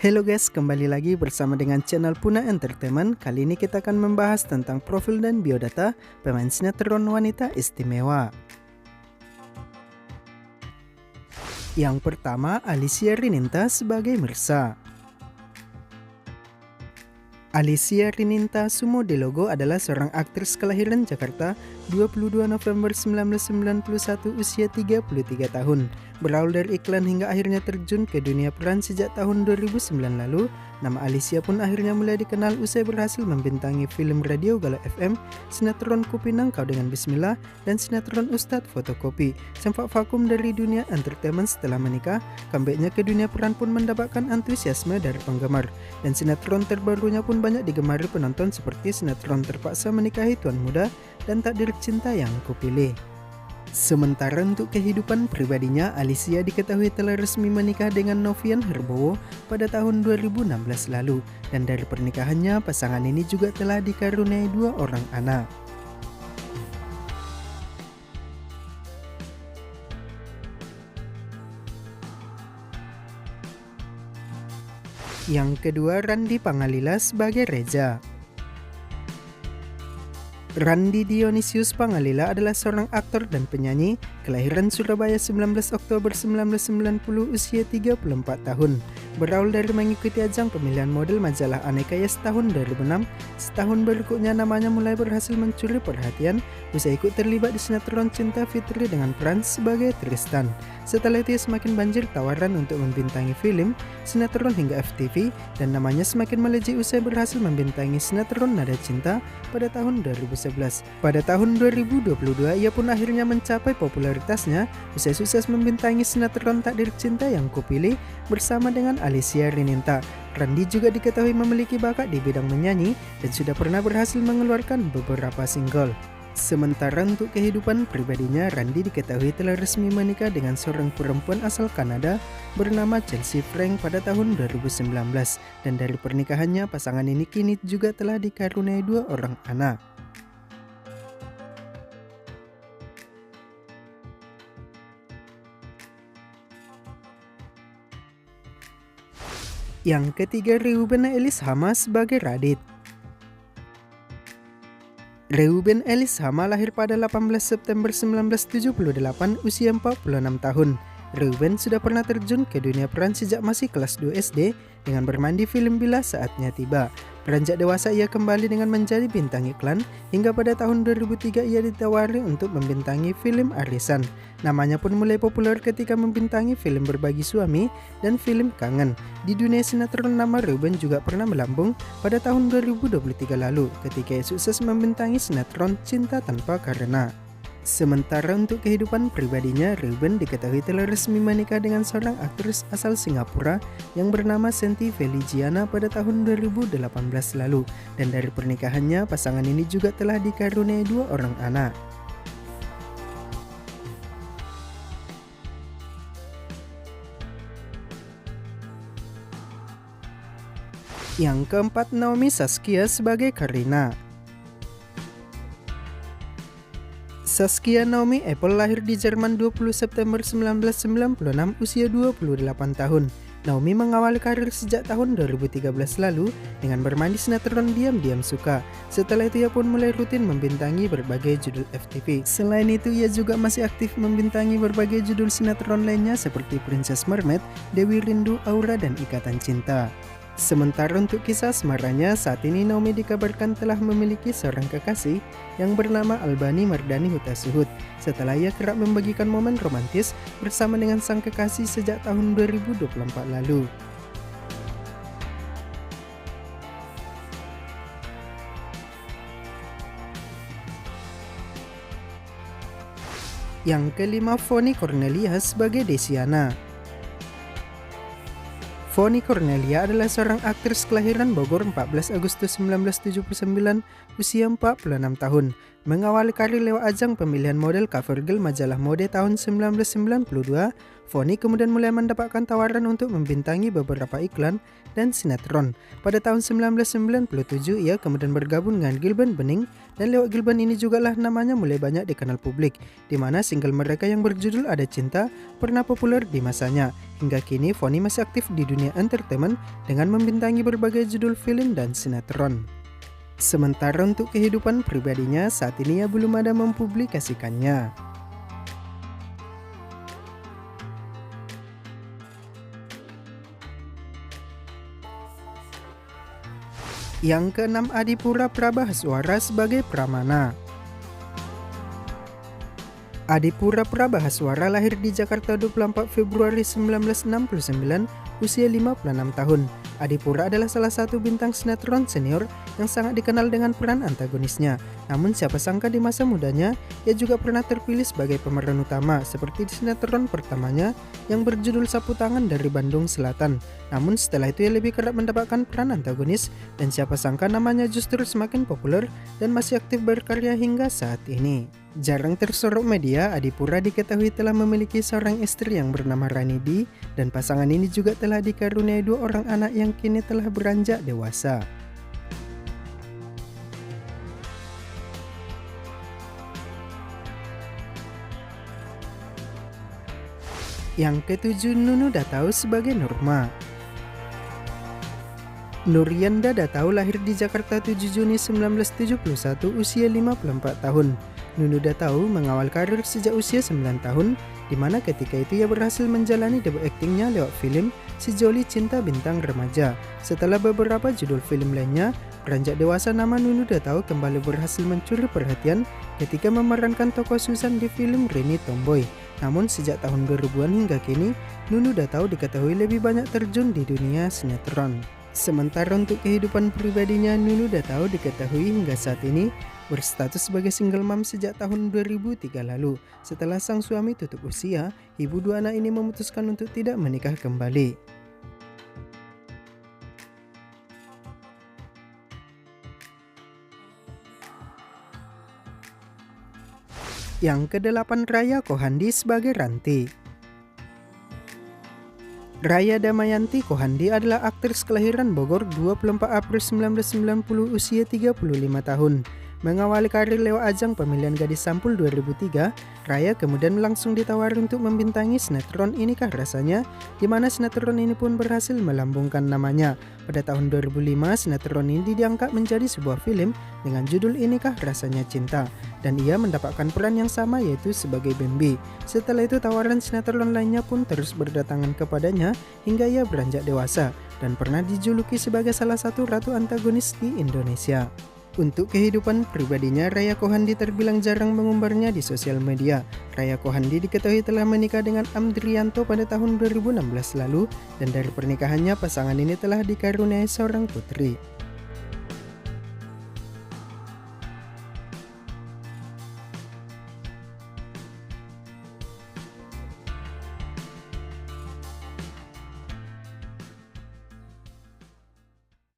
Hello guys, kembali lagi bersama dengan channel Puna Entertainment. Kali ini kita akan membahas tentang profil dan biodata pemain sinetron wanita istimewa. Yang pertama, Alicia Rininta sebagai Mirsa. Alicia Rininta Sumo Delogo adalah seorang aktris kelahiran Jakarta 22 November 1991, usia 33 tahun. Berawal dari iklan hingga akhirnya terjun ke dunia peran sejak tahun 2009 lalu, nama Alicia pun akhirnya mulai dikenal usai berhasil membintangi film Radio Galau FM, sinetron Kupinang Kau Dengan Bismillah, dan sinetron Ustadz Fotokopi. Sempat vakum dari dunia entertainment setelah menikah, comebacknya ke dunia peran pun mendapatkan antusiasme dari penggemar. Dan sinetron terbarunya pun banyak digemari penonton seperti sinetron Terpaksa Menikahi Tuan Muda dan Takdir Cinta Yang Kupilih. Sementara untuk kehidupan pribadinya, Alicia diketahui telah resmi menikah dengan Novian Herbowo pada tahun 2016 lalu, dan dari pernikahannya pasangan ini juga telah dikaruniai 2 orang anak. Yang kedua, Randy Pangalila sebagai Reza. Randy Dionisius Pangalila adalah seorang aktor dan penyanyi kelahiran Surabaya 19 Oktober 1990, usia 34 tahun. Berawal dari mengikuti ajang pemilihan model majalah Aneka Yes tahun 2006, setahun berikutnya namanya mulai berhasil mencuri perhatian usai ikut terlibat di sinetron Cinta Fitri dengan peran sebagai Tristan. Setelah itu semakin banjir tawaran untuk membintangi film, sinetron hingga FTV, dan namanya semakin melejit usai berhasil membintangi sinetron Nada Cinta pada tahun 2011. Pada tahun 2022 ia pun akhirnya mencapai popularitasnya usai sukses membintangi sinetron Takdir Cinta Yang Kupilih bersama dengan Alicia Rininta. Randy juga diketahui memiliki bakat di bidang menyanyi dan sudah pernah berhasil mengeluarkan beberapa single. Sementara untuk kehidupan pribadinya, Randy diketahui telah resmi menikah dengan seorang perempuan asal Kanada bernama Chelsea Frank pada tahun 2019, dan dari pernikahannya pasangan ini kini juga telah dikaruniai 2 orang anak. Yang ketiga, Reuben Elishama sebagai Radit. Reuben Elishama lahir pada 18 September 1978, usia 46 tahun. Reuben sudah pernah terjun ke dunia peran sejak masih kelas 2 SD dengan bermain di film Bila Saatnya Tiba. Beranjak dewasa ia kembali dengan menjadi bintang iklan, hingga pada tahun 2003 ia ditawari untuk membintangi film Arisan. Namanya pun mulai populer ketika membintangi film Berbagi Suami dan film Kangen. Di dunia sinetron nama Reuben juga pernah melambung pada tahun 2023 lalu ketika ia sukses membintangi sinetron Cinta Tanpa Karena. Sementara untuk kehidupan pribadinya, Reuben diketahui telah resmi menikah dengan seorang aktris asal Singapura yang bernama Senti Feligiana pada tahun 2018 lalu, dan dari pernikahannya pasangan ini juga telah dikaruniai 2 orang anak. Yang keempat, Naomi Saskia sebagai Karina. Saskia Naomi Apple lahir di Jerman 20 September 1996, usia 28 tahun. Naomi mengawali karir sejak tahun 2013 lalu dengan bermain di sinetron Diam-Diam Suka. Setelah itu ia pun mulai rutin membintangi berbagai judul FTV. Selain itu ia juga masih aktif membintangi berbagai judul sinetron lainnya seperti Princess Mermaid, Dewi Rindu, Aura, dan Ikatan Cinta. Sementara untuk kisah asmaranya, saat ini Naomi dikabarkan telah memiliki seorang kekasih yang bernama Albani Mardani Hutasuhud setelah ia kerap membagikan momen romantis bersama dengan sang kekasih sejak tahun 2024 lalu. Yang kelima, Fonny Cornelia sebagai Desiana. Fonny Cornelia adalah seorang aktris kelahiran Bogor 14 Agustus 1979, usia 46 tahun. Mengawali karir lewat ajang pemilihan model cover girl majalah mode tahun 1992, Foni kemudian mulai mendapatkan tawaran untuk membintangi beberapa iklan dan sinetron. Pada tahun 1997 ia kemudian bergabung dengan Gilban Bening, dan lewat Gilban ini jugalah namanya mulai banyak dikenal publik, di mana single mereka yang berjudul Ada Cinta pernah populer di masanya. Hingga kini Foni masih aktif di dunia entertainment dengan membintangi berbagai judul film dan sinetron. Sementara untuk kehidupan pribadinya, saat ini ia belum ada mempublikasikannya. Yang keenam, Adipura Prabahaswara sebagai Pramana. Adipura Prabahaswara lahir di Jakarta 24 Februari 1969, usia 56 tahun. Adipura adalah salah satu bintang sinetron senior yang sangat dikenal dengan peran antagonisnya. Namun siapa sangka di masa mudanya, ia juga pernah terpilih sebagai pemeran utama seperti di sinetron pertamanya yang berjudul Sapu Tangan dari Bandung Selatan. Namun setelah itu ia lebih kerap mendapatkan peran antagonis, dan siapa sangka namanya justru semakin populer dan masih aktif berkarya hingga saat ini. Jarang tersorot media, Adipura diketahui telah memiliki seorang istri yang bernama Ranidi, dan pasangan ini juga telah dikaruniai 2 orang anak yang kini telah beranjak dewasa. Yang ketujuh, Nunu Datau sebagai Nurma. Nuryanda Datau lahir di Jakarta 7 Juni 1971, usia 54 tahun. Nunu Datau mengawal karir sejak usia 9 tahun, di mana ketika itu ia berhasil menjalani debut aktingnya lewat film Si Joli Cinta Bintang Remaja. Setelah beberapa judul film lainnya, beranjak dewasa nama Nunu Datau kembali berhasil mencuri perhatian ketika memerankan tokoh Susan di film Rini Tomboy. Namun sejak tahun 2000-an hingga kini, Nunu Datau diketahui lebih banyak terjun di dunia sinetron. Sementara untuk kehidupan pribadinya, Nunu Datau diketahui hingga saat ini berstatus sebagai single mom sejak tahun 2003 lalu. Setelah sang suami tutup usia, ibu 2 anak ini memutuskan untuk tidak menikah kembali. Yang ke-8, Raya Kohandi sebagai Ranti. Raya Damayanti Kohandi adalah aktris kelahiran Bogor 24 April 1990, usia 35 tahun. Mengawali karir lewat ajang pemilihan Gadis Sampul 2003, Raya kemudian langsung ditawari untuk membintangi sinetron Inikah Rasanya, di mana sinetron ini pun berhasil melambungkan namanya. Pada tahun 2005, sinetron ini diangkat menjadi sebuah film dengan judul Inikah Rasanya Cinta, dan ia mendapatkan peran yang sama yaitu sebagai Bambi. Setelah itu tawaran sinetron lainnya pun terus berdatangan kepadanya hingga ia beranjak dewasa dan pernah dijuluki sebagai salah satu ratu antagonis di Indonesia. Untuk kehidupan pribadinya, Raya Kohandi terbilang jarang mengumbarnya di sosial media. Raya Kohandi diketahui telah menikah dengan Amdrianto pada tahun 2016 lalu, dan dari pernikahannya pasangan ini telah dikaruniai seorang putri.